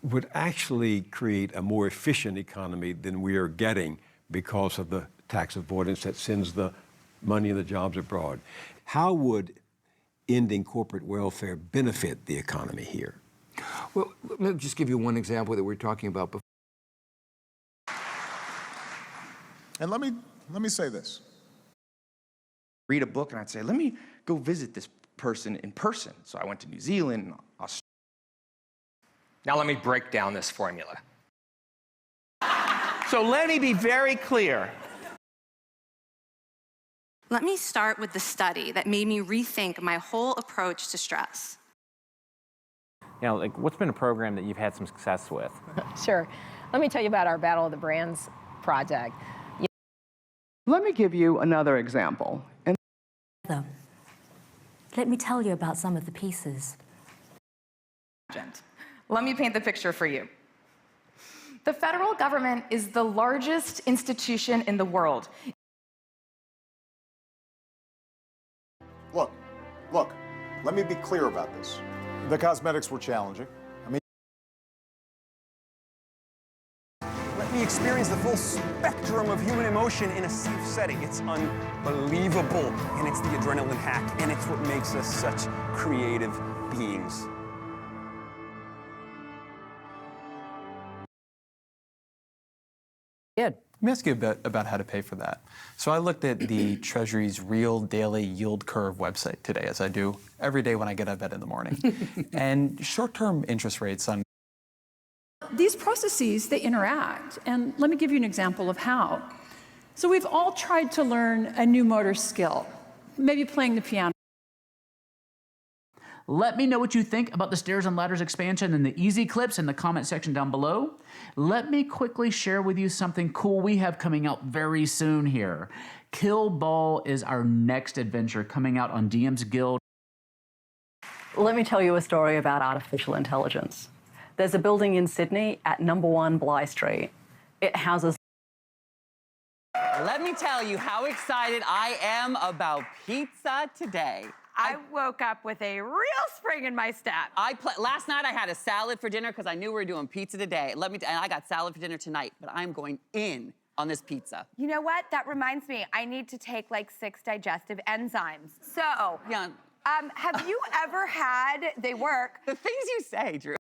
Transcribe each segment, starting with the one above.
would actually create a more efficient economy than we are getting because of the tax avoidance that sends the money and the jobs abroad. How would ending corporate welfare benefit the economy here? Well, let me just give you one example that we were talking about before. And let me say this. Read a book and I'd say, let me go visit this person in person. So I went to New Zealand, Australia. Now let me break down this formula. So let me be very clear. Let me start with the study that made me rethink my whole approach to stress. You know, like, what's been a program that you've had some success with? Sure. Let me tell you about our Battle of the Brands project. Let me give you another example. Let me tell you about some of the pieces. Let me paint the picture for you. The federal government is the largest institution in the world. Look, let me be clear about this. The cosmetics were challenging. Let me experience the full spectrum of human emotion in a safe setting. It's unbelievable, and it's the adrenaline hack, and it's what makes us such creative beings. Good. Let me ask you a bit about how to pay for that. So I looked at the Treasury's Real Daily Yield Curve website today, as I do every day when I get out of bed in the morning. And short-term interest rates on these processes, they interact. And let me give you an example of how. So we've all tried to learn a new motor skill, maybe playing the piano. Let me know what you think about the Stairs and Ladders expansion and the easy clips in the comment section down below. Let me quickly share with you something cool we have coming out very soon here. Kill Ball is our next adventure coming out on DM's Guild. Let me tell you a story about artificial intelligence. There's a building in Sydney at number 1 Bligh Street. It houses... Let me tell you how excited I am about pizza today. I woke up with a real spring in my step. Last night I had a salad for dinner because I knew we were doing pizza today. And I got salad for dinner tonight, but I'm going in on this pizza. You know what? That reminds me, I need to take like 6 digestive enzymes. So, yeah. Have you ever had, they work. The things you say, Drew.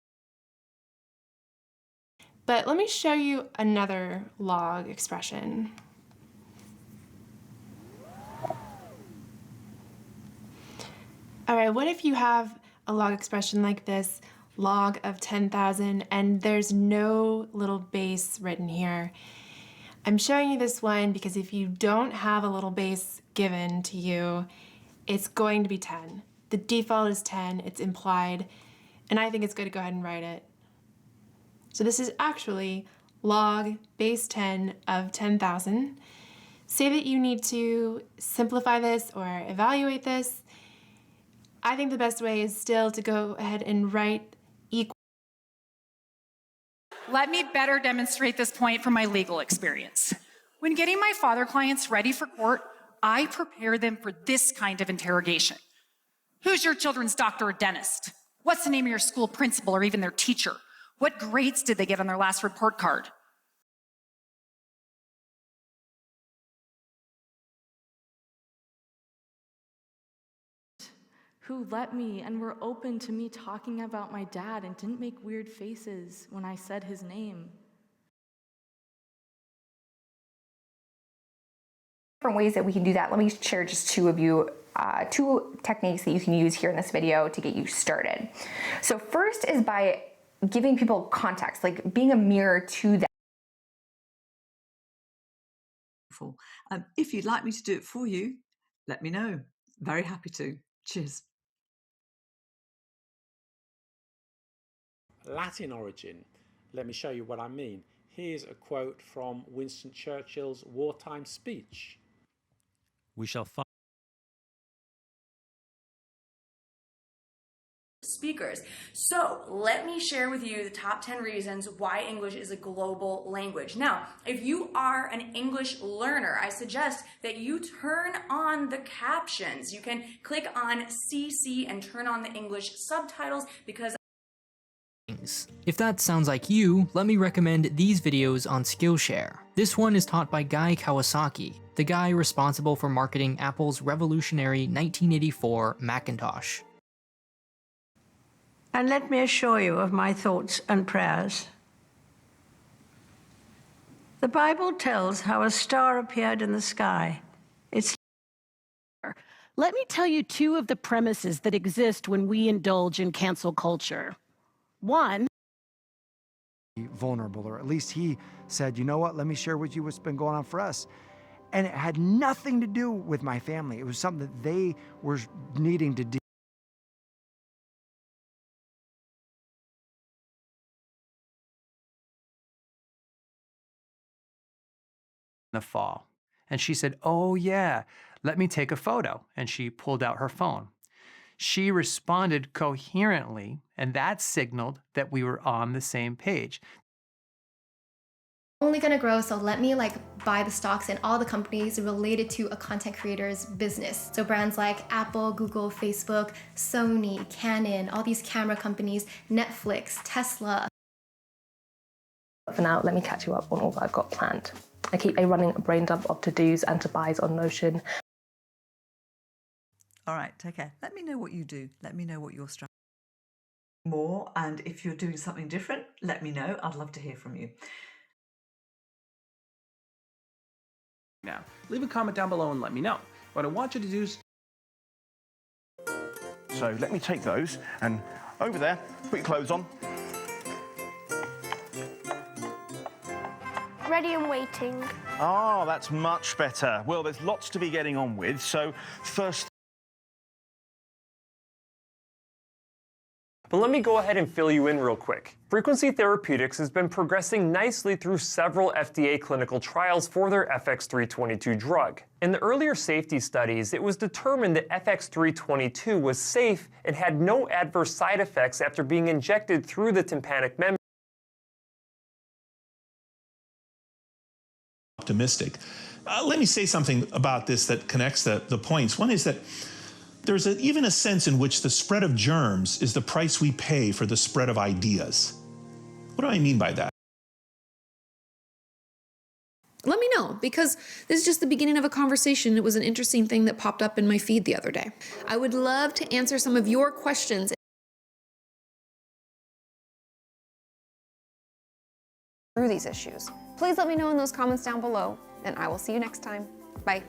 But let me show you another log expression. All right, what if you have a log expression like this, log of 10,000, and there's no little base written here? I'm showing you this one because if you don't have a little base given to you, it's going to be 10. The default is 10, it's implied, and I think it's good to go ahead and write it. So this is actually log base 10 of 10,000. Say that you need to simplify this or evaluate this. I think the best way is still to go ahead and write equal. Let me better demonstrate this point from my legal experience. When getting my father clients ready for court, I prepare them for this kind of interrogation. Who's your children's doctor or dentist? What's the name of your school principal or even their teacher? What grades did they get on their last report card? Who let me and were open to me talking about my dad and didn't make weird faces when I said his name. Different ways that we can do that. Let me share just two techniques that you can use here in this video to get you started. So first is by giving people context, like being a mirror to them. If you'd like me to do it for you, let me know. Very happy to. Cheers. Latin origin. Let me show you what I mean. Here's a quote from Winston Churchill's wartime speech. We shall fight. Speakers. So let me share with you the top 10 reasons why English is a global language. Now, if you are an English learner, I suggest that you turn on the captions. You can click on CC and turn on the English subtitles because things. If that sounds like you, let me recommend these videos on Skillshare. This one is taught by Guy Kawasaki, the guy responsible for marketing Apple's revolutionary 1984 Macintosh. And let me assure you of my thoughts and prayers. The Bible tells how a star appeared in the sky. It's Let me tell you two of the premises that exist when we indulge in cancel culture. One, vulnerable, or at least he said, you know what, let me share with you what's been going on for us. And it had nothing to do with my family. It was something that they were needing to do. The fall. And she said, oh yeah, let me take a photo. And she pulled out her phone. She responded coherently, and that signaled that we were on the same page. Only gonna grow, so let me buy the stocks in all the companies related to a content creator's business. So brands like Apple, Google, Facebook, Sony, Canon, all these camera companies, Netflix, Tesla. For now, let me catch you up on all that I've got planned. I keep a running brain dump of to-dos and to-buys on Notion. All right, take care. Let me know what you do. Let me know what your strategy is. More, and if you're doing something different, let me know. I'd love to hear from you. Now, leave a comment down below and let me know. What I want you to do is... So let me take those and over there, put your clothes on. Ready and waiting. Ah, that's much better. Well, there's lots to be getting on with, so first... But let me go ahead and fill you in real quick. Frequency Therapeutics has been progressing nicely through several FDA clinical trials for their FX322 drug. In the earlier safety studies, it was determined that FX322 was safe and had no adverse side effects after being injected through the tympanic membrane. Optimistic. Let me say something about this that connects the points. One is that there's even a sense in which the spread of germs is the price we pay for the spread of ideas. What do I mean by that? Let me know, because this is just the beginning of a conversation. It was an interesting thing that popped up in my feed the other day. I would love to answer some of your questions. Through these issues. Please let me know in those comments down below, and I will see you next time. Bye.